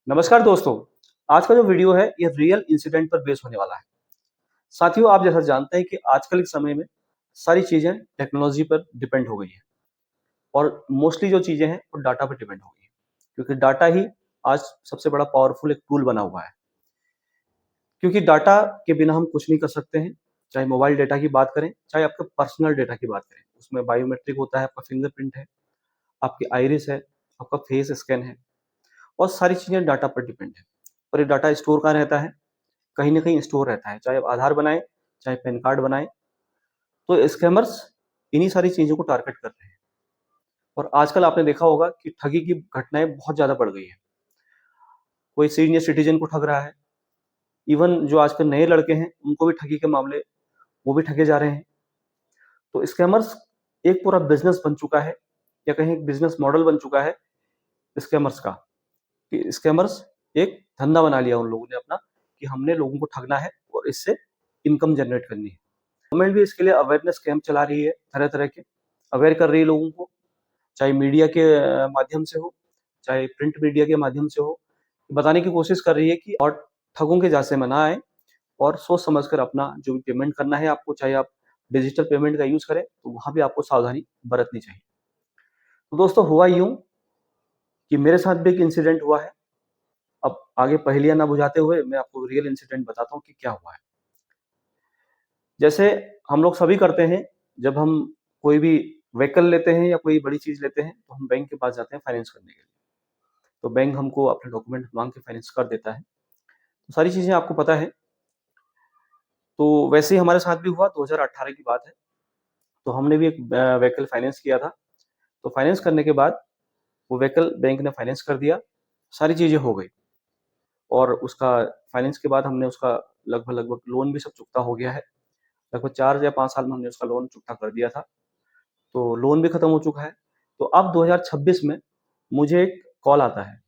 नमस्कार दोस्तों। आज का जो वीडियो है ये रियल इंसिडेंट पर बेस होने वाला है। साथियों, आप जैसा जानते हैं कि आजकल के समय में सारी चीजें टेक्नोलॉजी पर डिपेंड हो गई हैं और मोस्टली जो चीजें हैं वो डाटा पर डिपेंड हो गई हैं, क्योंकि डाटा ही आज सबसे बड़ा पावरफुल एक टूल बना हुआ है। क्योंकि डाटा के बिना हम कुछ नहीं कर सकते हैं। चाहे मोबाइल डेटा की बात करें, चाहे आपके पर्सनल डेटा की बात करें, उसमें बायोमेट्रिक होता है, आपका फिंगरप्रिंट है, आपकी आइरिस है, आपका फेस स्कैन है और सारी चीजें डाटा पर डिपेंड है। और ये डाटा स्टोर कहाँ रहता है? कहीं न कहीं स्टोर रहता है। चाहे आप आधार बनाएँ, चाहे पैन कार्ड बनाएँ, तो स्कैमर्स इन्हीं सारी चीज़ों को टारगेट कर रहे हैं। और आजकल आपने देखा होगा कि ठगी की घटनाएँ बहुत ज़्यादा बढ़ गई हैं। कोई सीनियर सिटीज़न को ठग रहा है, इवन जो आजकल नए लड़के हैं, उनको भी ठगी के मामले वो भी ठगे जा रहे हैं। तो स्कैमर्स एक पूरा बिज़नेस बन चुका है या कहें एक बिज़नेस मॉडल बन चुका है स्कैमर्स का, कि स्कैमर्स एक धंधा बना लिया उन लोगों ने अपना, कि हमने लोगों को ठगना है और इससे इनकम जनरेट करनी है। गवर्नमेंट भी इसके लिए अवेयरनेस कैंप चला रही है, तरह-तरह के, अवेयर कर रही है लोगों को, चाहे मीडिया के माध्यम से हो, चाहे प्रिंट मीडिया के माध्यम से हो, बताने की कोशिश कर रही है कि और ठगों के जाल में ना आएँ और सोच समझ कर अपना जो भी पेमेंट करना है आपको, चाहे आप डिजिटल पेमेंट का यूज़ करें, तो वहाँ भी आपको सावधानी बरतनी चाहिए। तो दोस्तों, हुआ यूँ कि मेरे साथ भी एक इंसिडेंट हुआ है। अब आगे पहेलियाँ ना बुझाते हुए मैं आपको रियल इंसिडेंट बताता हूँ कि क्या हुआ है। जैसे हम लोग सभी करते हैं, जब हम कोई भी व्हीकल लेते हैं या कोई बड़ी चीज़ लेते हैं, तो हम बैंक के पास जाते हैं फाइनेंस करने के लिए। तो बैंक हमको अपने डॉक्यूमेंट माँग के फाइनेंस कर देता है। तो सारी चीज़ें आपको पता है। तो वैसे ही हमारे साथ भी हुआ, 2018 की बात है। तो हमने भी एक व्हीकल फाइनेंस किया था। तो फाइनेंस करने के बाद वो व्हीकल बैंक ने फाइनेंस कर दिया, सारी चीज़ें हो गई और उसका फाइनेंस के बाद हमने उसका लगभग-लगभग लोन भी सब चुकता हो गया है। लगभग 4 या 5 साल में हमने उसका लोन चुकता कर दिया था। तो लोन भी खत्म हो चुका है। तो अब 2026 में मुझे एक कॉल आता है,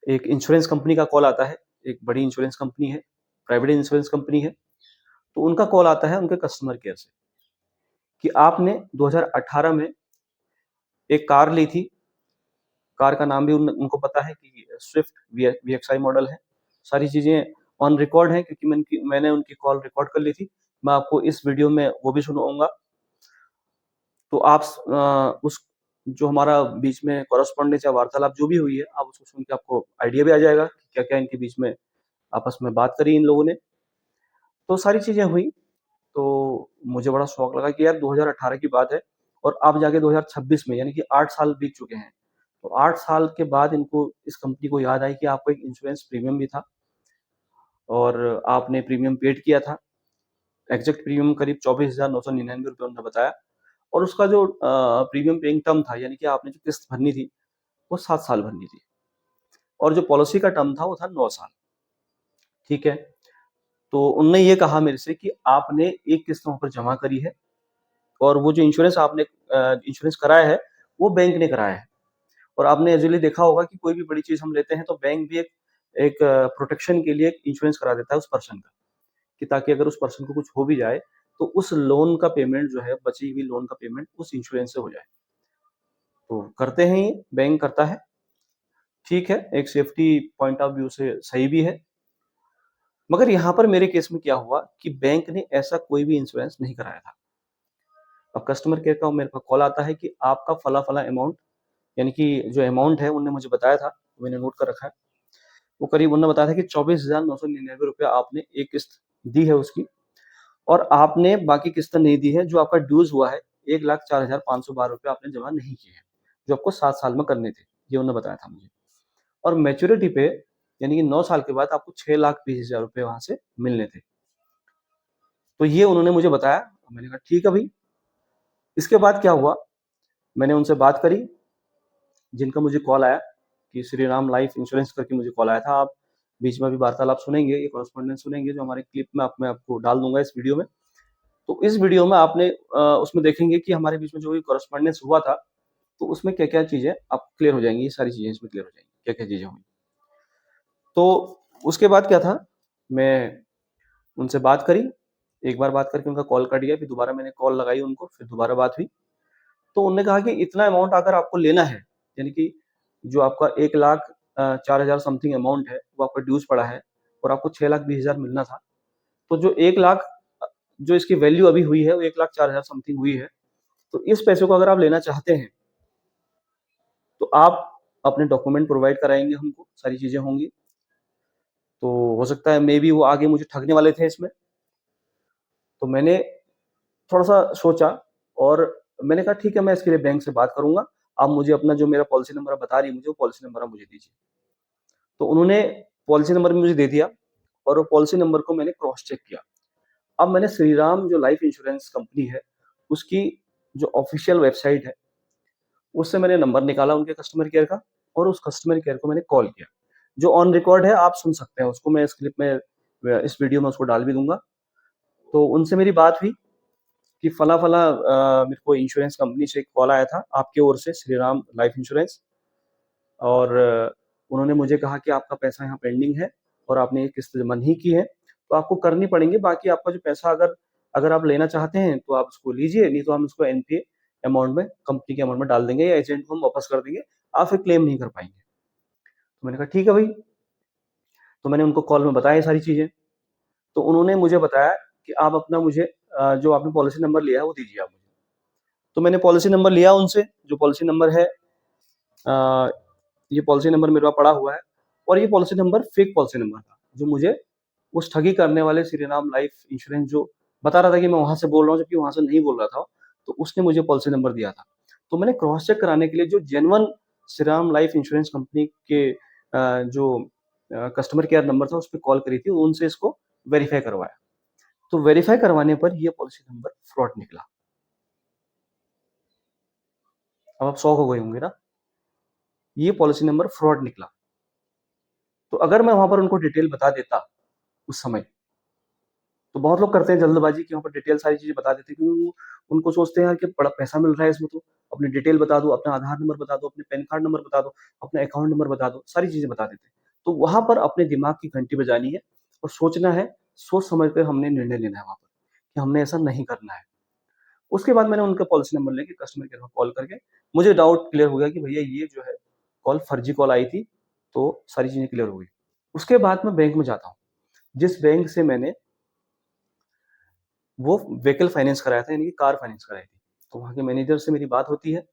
एक इंश्योरेंस कंपनी का कॉल आता है, एक बड़ी इंश्योरेंस कंपनी है, प्राइवेट इंश्योरेंस कंपनी है। तो उनका कॉल आता है उनके कस्टमर केयर से कि आपने 2018 में एक कार ली थी, कार का नाम भी उनको पता है कि स्विफ्ट वीएक्सआई मॉडल है। सारी चीज़ें ऑन रिकॉर्ड हैं, क्योंकि मैंने उनकी कॉल रिकॉर्ड कर ली थी। मैं आपको इस वीडियो में वो भी सुनाऊँगा। तो आप उस जो हमारा बीच में कॉरेस्पॉन्डेंस या वार्तालाप जो भी हुई है, आप उसको सुन के आपको आइडिया भी आ जाएगा कि क्या-क्या इनके बीच में आपस में बात करी इन लोगों ने। तो सारी चीज़ें हुई, तो मुझे बड़ा शौक लगा कि यार 2018 की बात है और अब जाके 2026 में, यानी कि 8 साल बीत चुके हैं। तो 8 साल के बाद इनको, इस कंपनी को याद आई कि आपको एक इंश्योरेंस प्रीमियम भी था और आपने प्रीमियम पेड किया था। एग्ज़ैक्ट प्रीमियम करीब ₹24,999 उन्होंने बताया और उसका जो प्रीमियम पेइंग टर्म था, यानी कि आपने जो किस्त भरनी थी, वो 7 साल भरनी थी और जो पॉलिसी का टर्म था वो था 9 साल, ठीक है? तो उन्होंने ये कहा मेरे से कि आपने एक किस्त वहाँ पर जमा करी है और वो जो इंश्योरेंस आपने इंश्योरेंस कराया है, वो बैंक ने कराया है। और आपने यूजुअली देखा होगा कि कोई भी बड़ी चीज़ हम लेते हैं तो बैंक भी एक एक प्रोटेक्शन के लिए एक इंश्योरेंस करा देता है उस पर्सन का, कि ताकि अगर उस पर्सन को कुछ हो भी जाए, तो उस लोन का पेमेंट जो है, बची हुई लोन का पेमेंट उस इंश्योरेंस से हो जाए। तो करते हैं ये, बैंक करता है, ठीक है, एक सेफ्टी पॉइंट ऑफ व्यू से सही भी है। मगर यहाँ पर मेरे केस में क्या हुआ कि बैंक ने ऐसा कोई भी इंश्योरेंस नहीं कराया था। अब कस्टमर केयर का मेरे पास कॉल आता है कि आपका फला-फला अमाउंट, यानी कि जो अमाउंट है उन्होंने मुझे बताया था, मैंने नोट कर रखा है। वो करीब उन्होंने बताया था कि ₹24,999 आपने एक किस्त दी है उसकी और आपने बाकी किस्त नहीं दी है, जो आपका ड्यूज़ हुआ है, ₹1,04,512 आपने जमा नहीं किए हैं, जो आपको 7 साल में करने थे। ये उन्होंने बताया था मुझे। और मैच्योरिटी पे, यानी कि 9 साल के बाद आपको ₹6,20,000 वहाँ से मिलने थे। तो ये उन्होंने मुझे बताया। मैंने कहा ठीक है भई। इसके बाद क्या हुआ, मैंने उनसे बात करी, जिनका मुझे कॉल आया कि श्रीराम लाइफ इंश्योरेंस करके मुझे कॉल आया था। आप बीच में अभी वार्तालाप सुनेंगे, ये कॉरेस्पॉन्डेंस सुनेंगे जो हमारे क्लिप में मैं आपको डाल दूँगा इस वीडियो में। तो इस वीडियो में आपने उसमें देखेंगे कि हमारे बीच में जो भी कॉरेस्पॉन्डेंस हुआ था, तो उसमें क्या-क्या चीज़ें आपको क्लियर हो जाएँगी, ये सारी चीज़ें इसमें क्लियर हो जाएँगी, क्या-क्या चीज़ें हुई। तो उसके बाद क्या था, मैं उनसे बात करी, एक बार बात करके उनका कॉल कट गया, फिर दोबारा मैंने कॉल लगाई उनको, फिर दोबारा बात हुई। तो उन्होंने कहा कि इतना अमाउंट अगर आपको लेना है, यानी कि जो आपका 1 लाख 4,000 समथिंग अमाउंट है, वो आपका ड्यूज़ पड़ा है और आपको 6,20,000 मिलना था। तो जो 1 लाख जो इसकी वैल्यू अभी हुई है, वो 1,04,000 समथिंग हुई है। तो इस पैसे को अगर आप लेना चाहते हैं, तो आप अपने डॉक्यूमेंट प्रोवाइड कराएँगे हमको, सारी चीज़ें होंगी। तो हो सकता है मेबी वो आगे मुझे ठगने वाले थे इसमें। तो मैंने थोड़ा-सा सोचा और मैंने कहा ठीक है, मैं इसके लिए बैंक से बात करूँगा। आप मुझे अपना जो मेरा पॉलिसी नंबर आप बता रही हैं मुझे, वो पॉलिसी नंबर आप मुझे दीजिए। तो उन्होंने पॉलिसी नंबर भी मुझे दे दिया और वो पॉलिसी नंबर को मैंने क्रॉस चेक किया। अब मैंने श्रीराम जो लाइफ इंश्योरेंस कंपनी है, उसकी जो ऑफ़िशियल वेबसाइट है, उससे मैंने नंबर निकाला उनके कस्टमर केयर का और उस कस्टमर केयर को मैंने कॉल किया। जो ऑन रिकॉर्ड है, आप सुन सकते हैं उसको, मैं इस क्लिप में इस वीडियो में उसको डाल भी दूँगा। तो उनसे मेरी बात हुई कि फला-फला मेरे को इंश्योरेंस कंपनी से एक कॉल आया था आपकी ओर से, श्रीराम लाइफ इंश्योरेंस, और उन्होंने मुझे कहा कि आपका पैसा यहाँ पेंडिंग है और आपने ये किस्त जमा नहीं की है, तो आपको करनी पड़ेंगी। बाकी आपका जो पैसा अगर अगर आप लेना चाहते हैं तो आप उसको लीजिए, नहीं तो हम इसको एनपीए अमाउंट में, कंपनी के अमाउंट में डाल देंगे या एजेंट को हम वापस कर देंगे, आप फिर क्लेम नहीं कर पाएँगे। तो मैंने कहा ठीक है भई। तो मैंने उनको कॉल में बताया ये सारी चीज़ें। तो उन्होंने मुझे बताया कि आप अपना मुझे जो आपने पॉलिसी नंबर लिया है वो दीजिए आप मुझे। तो मैंने पॉलिसी नंबर लिया उनसे, जो पॉलिसी नंबर है, अ, ये पॉलिसी नंबर मेरे पास पड़ा हुआ है और ये policy number fake policy number था, जो मुझे उस ठगी करने वाले श्रीराम लाइफ इंश्योरेंस जो बता रहा था कि मैं वहाँ से बोल रहा हूँ, जबकि वहाँ से नहीं बोल रहा था, तो उसने मुझे पॉलिसी नंबर दिया था। तो मैंने क्रॉस चेक कराने के लिए जो genuine Shriram life insurance company के जो कस्टमर केयर नंबर था, उस पे कॉल करी थी, उनसे इसको वेरीफाई करवाया। तो वेरीफाई करवाने पर ये पॉलिसी नंबर फ्रॉड निकला। अब आप शॉक हो गए होंगे ना? ये पॉलिसी नंबर फ्रॉड निकला। तो अगर मैं वहाँ पर उनको डिटेल बता देता उस समय, तो बहुत लोग करते हैं जल्दबाजी कि वहाँ पर डिटेल सारी चीज़ें बता देते हैं, क्योंकि वो उनको सोचते हैं यार कि बड़ा पैसा मिल रहा है इसमें, तो अपनी डिटेल बता दो, अपना आधार नंबर बता दो, अपने पैन कार्ड नंबर बता दो, अपना अकाउंट नंबर बता दो, सारी चीज़ें बता देते हैं। तो वहाँ पर अपने दिमाग की घंटी बजानी है और सोचना है, सोच समझ कर हमने निर्णय लेना है वहाँ पर, कि हमने ऐसा नहीं करना है। उसके बाद मैंने उनका पॉलिसी नंबर लेके कस्टमर केयर में कॉल करके मुझे डाउट क्लियर हो गया कि भैया ये जो है कॉल फर्जी कॉल आई थी, तो सारी चीज़ें क्लियर हो गई। उसके बाद मैं बैंक में जाता हूँ, जिस बैंक से मैंने वो व्हीकल फाइनेंस कराया था, यानी कि कार फाइनेंस कराई थी। तो वहाँ के मैनेजर से मेरी बात होती है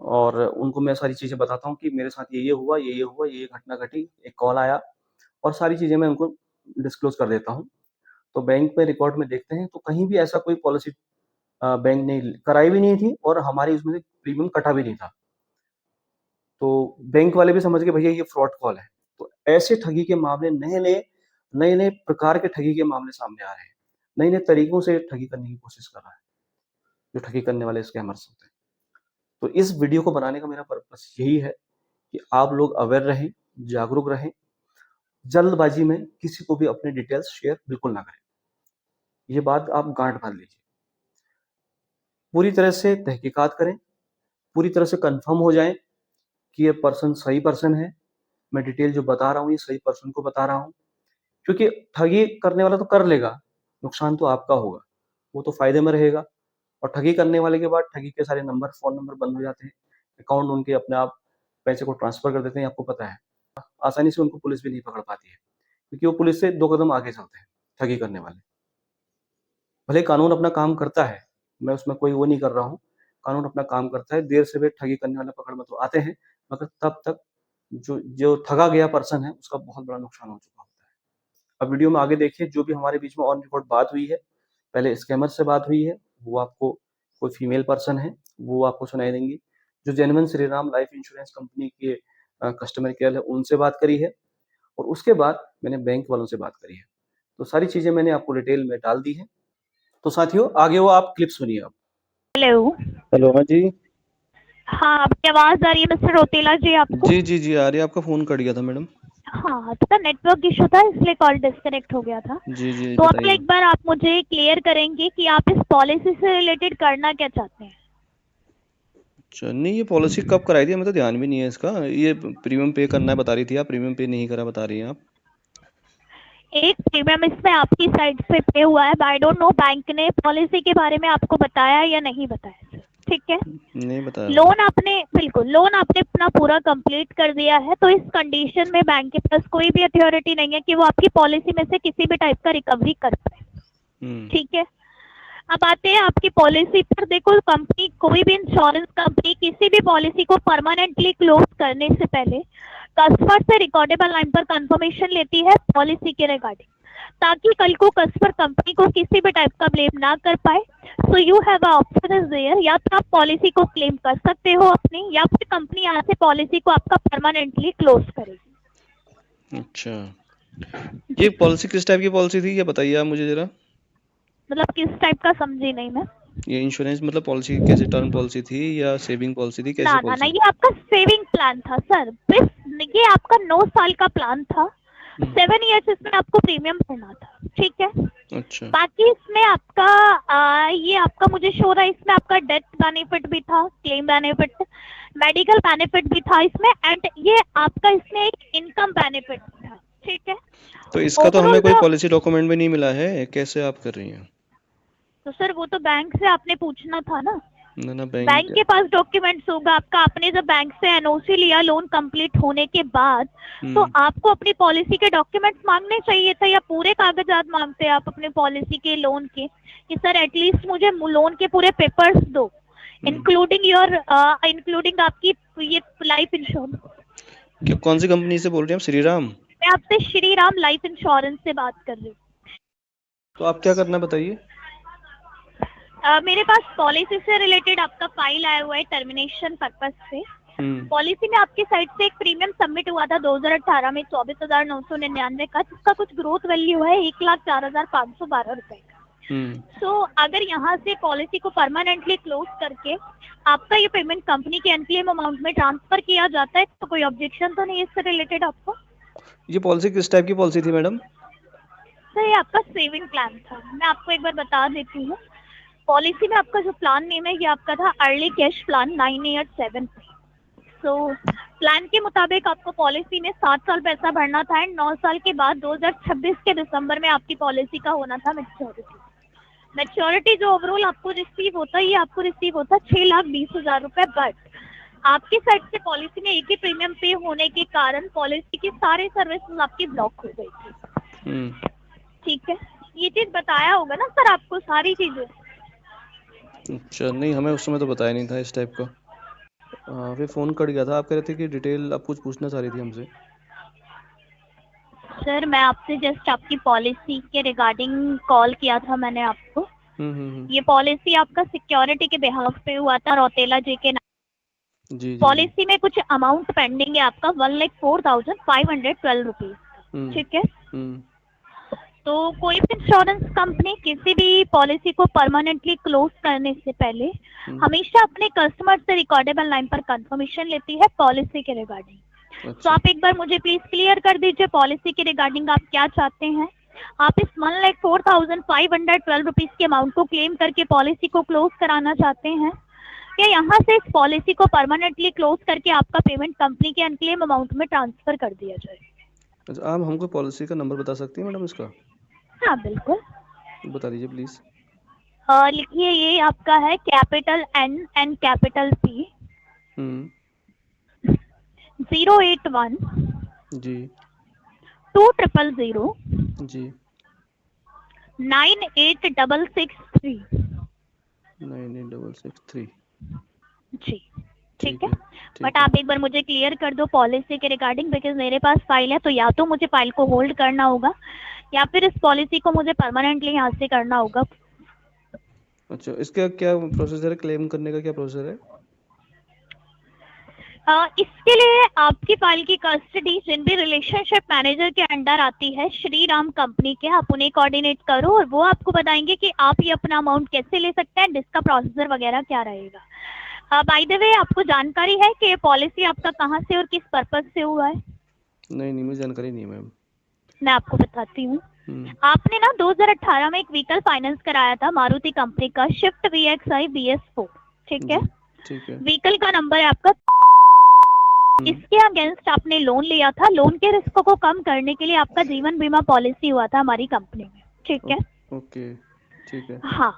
और उनको मैं सारी चीज़ें बताता हूँ कि मेरे साथ ये हुआ, ये हुआ, ये घटना घटी, एक कॉल आया और सारी चीज़ें मैं उनको डिस्क्लोज़ कर देता हूँ। तो बैंक में रिकॉर्ड में देखते हैं तो कहीं भी ऐसा कोई पॉलिसी बैंक ने कराई भी नहीं थी और हमारी उसमें से प्रीमियम कटा भी नहीं था। तो बैंक वाले भी समझ गए भैया ये फ्रॉड कॉल है। तो ऐसे ठगी के मामले नए-नए प्रकार के ठगी के मामले सामने आ रहे हैं। नए-नए तरीकों से ठगी करने की कोशिश कर रहा है, जो ठगी करने वाले स्कैमर्स होते हैं। तो इस वीडियो को बनाने का मेरा पर्पस यही है कि आप लोग अवेयर रहें, जागरूक रहें, जल्दबाजी में किसी को भी अपने डिटेल्स शेयर बिल्कुल ना करें। ये बात आप गाँठ बाँध लीजिए। पूरी तरह से तहकीकात करें, पूरी तरह से कन्फर्म हो जाएँ कि ये पर्सन सही पर्सन है। मैं डिटेल जो बता रहा हूँ, ये सही पर्सन को बता रहा हूँ। क्योंकि ठगी करने वाला तो कर लेगा, नुकसान तो आपका होगा। वो तो फ़ायदे में रहेगा और ठगी करने वाले के बाद ठगी के सारे नंबर, फ़ोन नंबर बंद हो जाते हैं। अकाउंट उनके अपने आप पैसे को ट्रांसफ़र कर देते हैं, आपको पता है। आसानी से उनको पुलिस भी नहीं पकड़ पाती है, क्योंकि वो पुलिस से 2 कदम आगे चलते हैं, ठगी करने वाले। भले कानून अपना काम करता है, मैं उसमें कोई वो नहीं कर रहा हूँ, कानून अपना काम करता है, देर सवेर ठगी करने वाले पकड़ में तो आते हैं, मगर तब तक जो जो ठगा गया पर्सन है, उसका बहुत बड़ा नुकसान हो चुका होता है। अब वीडियो में आगे देखिए, जो भी हमारे बीच में ऑन रिकॉर्ड बात हुई है, पहले स्कैमर से बात हुई है, वो आपको कोई फीमेल पर्सन है, वो आपको सुनाई देंगी। जो genuine Shriram life insurance company के कस्टमर केयर है, उनसे बात करी है और उसके बाद मैंने बैंक वालों से बात करी है। तो सारी चीज़ें मैंने आपको डिटेल में डाल दी हैं। तो साथियों, आगे वो आप क्लिप सुनिए अब। हेलो। हेलो, हाँ जी। हाँ, आपकी आवाज़ आ रही है मिस्टर रोतेला जी आपको? जी, आ रही है। आपका फ़ोन कट गया था मैडम। हाँ, थोड़ा नेटवर्क इशू था इसलिए कॉल डिस्कनेक्ट हो गया था। जी, तो आप बताइए। एक बार आप मुझे क्लियर करेंगे कि आप इस पॉलिसी से रिलेटेड करना क्या चाहते हैं? अच्छा, नहीं ये पॉलिसी कब कराई थी? हमें तो ध्यान भी नहीं है इसका। ये प्रीमियम पे करना है बता रही थी आप, प्रीमियम पे नहीं करा बता रही हैं आप। एक प्रीमियम इसमें आपकी साइड से पे हुआ है, आई डोंट नो बैंक ने पॉलिसी के बारे में आपको बताया या नहीं बताया सर? ठीक है। नहीं बताया। लोन आपने अपना पूरा कंप्लीट कर दिया है, तो इस कंडीशन में बैंक के पास कोई भी अथॉरिटी नहीं है कि वो आपकी पॉलिसी में से किसी भी टाइप का रिकवरी कर पाए। ठीक है। अब आते हैं आपकी पॉलिसी पर। देखो, कंपनी, कोई भी इंश्योरेंस कंपनी किसी भी पॉलिसी को परमानेंटली क्लोज करने से पहले कस्टमर से रिकॉर्डेबल लाइन पर कंफर्मेशन लेती है पॉलिसी के रिगार्डिंग, ताकि कल को कस्टमर कंपनी को किसी भी टाइप का ब्लेम ना कर पाए। So you have a option is there, या तो आप पॉलिसी को क्लेम कर सकते हो अपनी, या फिर कंपनी यहाँ से पॉलिसी को आपका परमानेंटली क्लोज करेगी। अच्छा, ये पॉलिसी किस टाइप की पॉलिसी थी, ये बताइए आप मुझे जरा। मतलब किस टाइप का, समझी नहीं मैं। ये इंश्योरेंस मतलब पॉलिसी कैसे, टर्म पॉलिसी थी या सेविंग पॉलिसी थी, ना कैसी ना ना, पॉलिसी? ये आपका सेविंग प्लान था सर। ये आपका 9 साल का प्लान था। 7 ईयर्स इसमें आपको प्रीमियम भरना था। ठीक है। अच्छा। बाकी इसमें आपका ये आपका मुझे शो रहा है, इसमें आपका डेथ बेनिफिट भी था, क्लेम बेनिफिट, मेडिकल बेनिफिट भी था इसमें, एंड ये आपका इसमें एक इनकम बेनिफिट था। ठीक है। तो इसका तो हमें Overall कोई जो- पॉलिसी डॉक्यूमेंट भी नहीं मिला है, कैसे आप कर रही हैं? तो सर वो तो बैंक से आपने पूछना था ना। ना बैंक के पास डॉक्यूमेंट्स होगा आपका। आपने जब बैंक से एनओसी लिया लोन कंप्लीट होने के बाद, तो आपको अपनी पॉलिसी के डॉक्यूमेंट्स मांगने चाहिए था, या पूरे कागजात मांगते आप अपने पॉलिसी के लोन के, कि सर एटलीस्ट मुझे लोन के पूरे पेपर्स दो, इंक्लूडिंग आपकी ये लाइफ इंश्योरेंस। कौन सी कंपनी से बोल रहे हैं आप? श्रीराम? मैं आपसे श्रीराम लाइफ इंश्योरेंस से बात कर रही हूँ। तो आप क्या करना बताइए। मेरे पास पॉलिसी से रिलेटेड आपका फाइल आया हुआ है टर्मिनेशन पर्पस से। पॉलिसी में आपकी साइड से एक प्रीमियम सबमिट हुआ था 2018 में 24,999 का, जिसका कुछ ग्रोथ वैल्यू है 1,04,512 रुपए का। सो अगर यहाँ से पॉलिसी को परमानेंटली क्लोज करके आपका ये पेमेंट कंपनी के अनक्लेम अमाउंट में ट्रांसफर किया जाता है, तो कोई ऑब्जेक्शन तो नहीं है इससे रिलेटेड आपको? ये पॉलिसी किस टाइप की पॉलिसी थी मैडम? सर ये आपका सेविंग प्लान था। मैं आपको एक बार बता देती हूँ। पॉलिसी में आपका जो प्लान नेम है ये आपका था early cash plan 9 year 7। So plan के मुताबिक आपको पॉलिसी में 7 साल पैसा भरना था, एंड 9 साल के बाद 2026 के दिसंबर में आपकी पॉलिसी का होना था मैच्योरिटी जो ओवरऑल आपको रिसीव होता है, ये आपको रिसीव होता 6,20,000 रुपए। बट आपकी साइड से पॉलिसी में एक ही प्रीमियम पे होने के कारण पॉलिसी की सारी सर्विसेज आपकी ब्लॉक हो गई थी। ठीक है। ये चीज बताया होगा ना सर आपको सारी चीजें? अच्छा, नहीं हमें उस समय तो बताया नहीं था इस टाइप का। फिर फोन कट गया था। आप कह रहे थे कि डिटेल आप कुछ पूछना चाह रही थी हमसे। सर मैं आपसे जस्ट आपकी पॉलिसी के रिगार्डिंग कॉल किया था मैंने आपको। ये पॉलिसी आपका सिक्योरिटी के बिहाफ पे हुआ था रौतेला जी के नाम। जी। पॉलिसी में कुछ अमाउंट पेंडिंग है आपका 1,04,512 रुपीज। ठीक है। तो कोई भी इंश्योरेंस कंपनी किसी भी पॉलिसी को परमानेंटली क्लोज करने से पहले हमेशा अपने कस्टमर से रिकॉर्डेबल लाइन पर कंफर्मेशन लेती है पॉलिसी के रिगार्डिंग। अच्छा। तो आप एक बार मुझे प्लीज क्लियर कर दीजिए पॉलिसी के रिगार्डिंग आप क्या चाहते हैं। आप इस 1,04,512 रुपीज के अमाउंट को क्लेम करके पॉलिसी को क्लोज कराना चाहते हैं, या यहाँ से इस पॉलिसी को परमानेंटली क्लोज करके आपका पेमेंट कंपनी के अनक्लेम अमाउंट में ट्रांसफर कर दिया जाए? अच्छा, आप हमको पॉलिसी का नंबर बता सकती हैं मैडम इसका? हाँ बिल्कुल, बता दीजिए प्लीज। लिखिए, ये आपका है capital N and capital P 081 जी 2000 जी 98663 98663 जी। ठीक है। बट आप एक बार मुझे क्लियर कर दो पॉलिसी के रिगार्डिंग, बिकॉज मेरे पास फाइल है, तो या तो मुझे फाइल को होल्ड करना होगा या फिर इस पॉलिसी को मुझे परमानेंटली यहाँ से करना होगा। अच्छा, इसका क्या प्रोसेसर है? क्लेम करने का क्या प्रोसेसर है? इसके लिए आपकी फाइल की कस्टडी जिन भी रिलेशनशिप मैनेजर के अंडर आती है श्रीराम कंपनी के, आप उन्हें कोऑर्डिनेट करो और वो आपको बताएंगे कि आप ये अपना अमाउंट कैसे ले सकते हैं, इसका प्रोसीजर वगैरह क्या रहेगा। बाय द वे आपको जानकारी है कि ये पॉलिसी आपका कहाँ से और किस पर्पज से हुआ है? नहीं, मुझे जानकारी नहीं मैम। मैं आपको बताती हूँ। आपने ना 2018 में एक व्हीकल फाइनेंस कराया था मारुति कंपनी का, शिफ्ट VXI BS4। ठीक है। व्हीकल का नंबर है आपका। इसके अगेंस्ट आपने लोन लिया था। लोन के रिस्क को कम करने के लिए आपका जीवन बीमा पॉलिसी हुआ था हमारी कंपनी में। ठीक है। ओके, ठीक है। हाँ,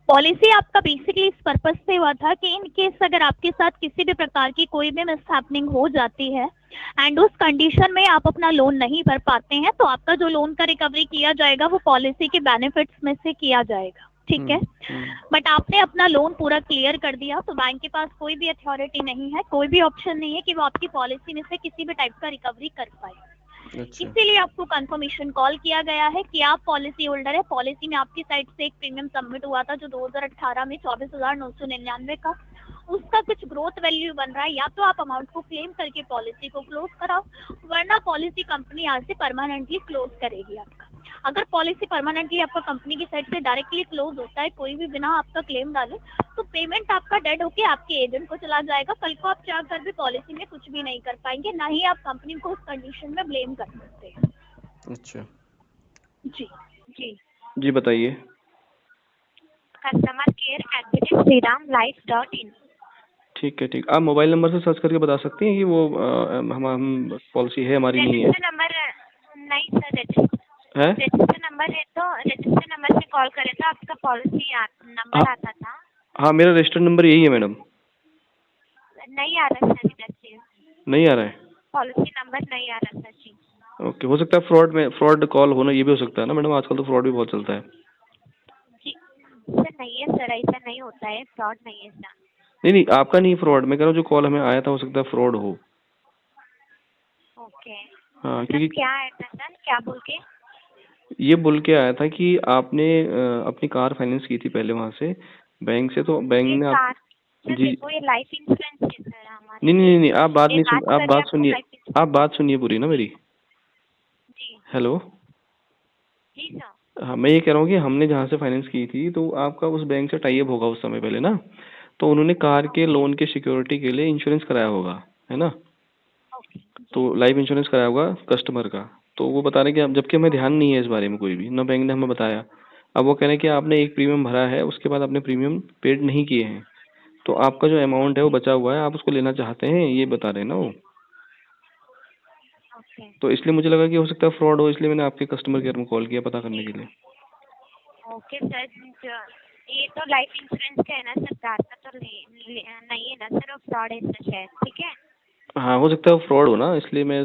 पॉलिसी आपका बेसिकली इस पर्पज से हुआ था कि इन केस अगर आपके साथ किसी भी प्रकार की कोई भी मिसहैपनिंग हो जाती है एंड उस कंडीशन में आप अपना लोन नहीं भर पाते हैं, तो आपका जो लोन का रिकवरी किया जाएगा वो पॉलिसी के बेनिफिट्स में से किया जाएगा, ठीक है। बट आपने अपना लोन पूरा क्लियर कर दिया, तो बैंक के पास कोई भी अथॉरिटी नहीं है, कोई भी ऑप्शन नहीं है कि वो आपकी पॉलिसी में से किसी भी टाइप का रिकवरी कर पाए। अच्छा। इसीलिए आपको कंफर्मेशन कॉल किया गया है कि आप पॉलिसी होल्डर है। पॉलिसी में आपकी साइड से एक प्रीमियम सबमिट हुआ था जो 2018 में 24,999 का, उसका कुछ ग्रोथ वैल्यू बन रहा है। या तो आप अमाउंट को क्लेम करके पॉलिसी को क्लोज कराओ, वरना पॉलिसी कंपनी आज से परमानेंटली क्लोज करेगी आपका। अगर पॉलिसी परमानेंटली आपका कंपनी की साइड से डायरेक्टली क्लोज होता है कोई भी बिना आपका क्लेम डाले, तो पेमेंट आपका डेड होके आपके एजेंट को चला जाएगा। कल को आप चाह कर भी पॉलिसी में कुछ भी नहीं कर पाएंगे, ना ही आप कंपनी को उस कंडीशन में ब्लेम कर सकते हैं। अच्छा जी जी जी, बताइए। Customer care @shriramlife.in। ठीक है, ठीक। आप मोबाइल नंबर से सर्च करके बता सकती हैं कि वो हम पॉलिसी है हमारी नहीं है? रजिस्टर नंबर नहीं सर, है? रजिस्टर नंबर है तो रजिस्टर नंबर से कॉल करें तो आपका पॉलिसी नंबर आता था। हाँ, मेरा रजिस्टर्ड नंबर यही है मैडम। नहीं आ रहा सर, इधर से नहीं आ रहा है? पॉलिसी नंबर नहीं आ रहा सर जी। ओके, हो सकता है फ्रॉड कॉल होना, ये भी हो सकता है ना मैडम, आजकल तो फ्रॉड भी बहुत चलता है। जी सर, नहीं है सर, ऐसा नहीं होता है, फ्रॉड नहीं है सर। नहीं नहीं, आपका नहीं फ्रॉड, मैं कह रहा हूँ जो कॉल हमें आया था हो सकता है फ्रॉड हो। ओके। हाँ, मतलब क्योंकि क्या आया था सर, क्या बोल के? ये बोल के आया था कि आपने अपनी कार फाइनेंस की थी पहले वहाँ से बैंक से, तो बैंक ये ने आप कार सर जी देखो, ये लाइफ इंश्योरेंस है सर हमारे नहीं नहीं लिए। नहीं नहीं, आप बात ये नहीं सुन, बात आप करें बात आपको सुनिए, लाइफ इंश्योरेंस। आप बात सुनिए पूरी ना मेरी। जी हेलो। जी सर। हाँ, मैं ये कह रहा हूँ कि हमने जहाँ से फाइनेंस की थी तो आपका उस बैंक से टाई अप होगा उस समय पहले ना, तो उन्होंने कार के ओके लोन के सिक्योरिटी के लिए इंश्योरेंस कराया होगा, है ना? ओके जी तो लाइफ इंश्योरेंस कराया होगा कस्टमर का। तो वो बता रहे कि अब, जबकि हमें ध्यान नहीं है इस बारे में कोई भी, ना बैंक ने हमें बताया। अब वो कह रहे हैं कि आपने एक प्रीमियम भरा है, उसके बाद आपने प्रीमियम पेड नहीं किए हैं, तो आपका जो अमाउंट है वो ओके बचा हुआ है, आप उसको लेना चाहते हैं, ये बता रहे हैं ना वो। ओके तो इसलिए मुझे लगा कि हो सकता है फ्रॉड हो, इसलिए मैंने आपके कस्टमर केयर में कॉल किया पता करने के लिए। Okay sir. ये तो लाइफ इंश्योरेंस का है ना सरकार का, तो नहीं है ना सर, वो फ्रॉड है सर शायद, ठीक है। हाँ, हो सकता है वो फ्रॉड हो ना, इसलिए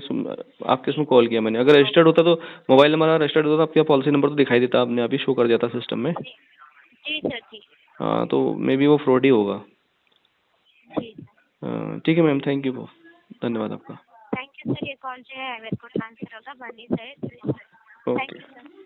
आपके इसमें कॉल किया मैंने। अगर रजिस्टर्ड होता तो मोबाइल नंबर रजिस्टर्ड होता तो आपका पॉलिसी नंबर तो दिखाई देता, आपने अभी शो कर दिया था सिस्टम में। जी जी सर जी हाँ, तो मे बी वो फ्रॉड ही होगा। जी सर। ठीक है मैम, थैंक यू, धन्यवाद आपका। Thank you sir. ये कॉल जो है मेरे को ट्रांसफर होगा बनी sir. Thank okay. You sir.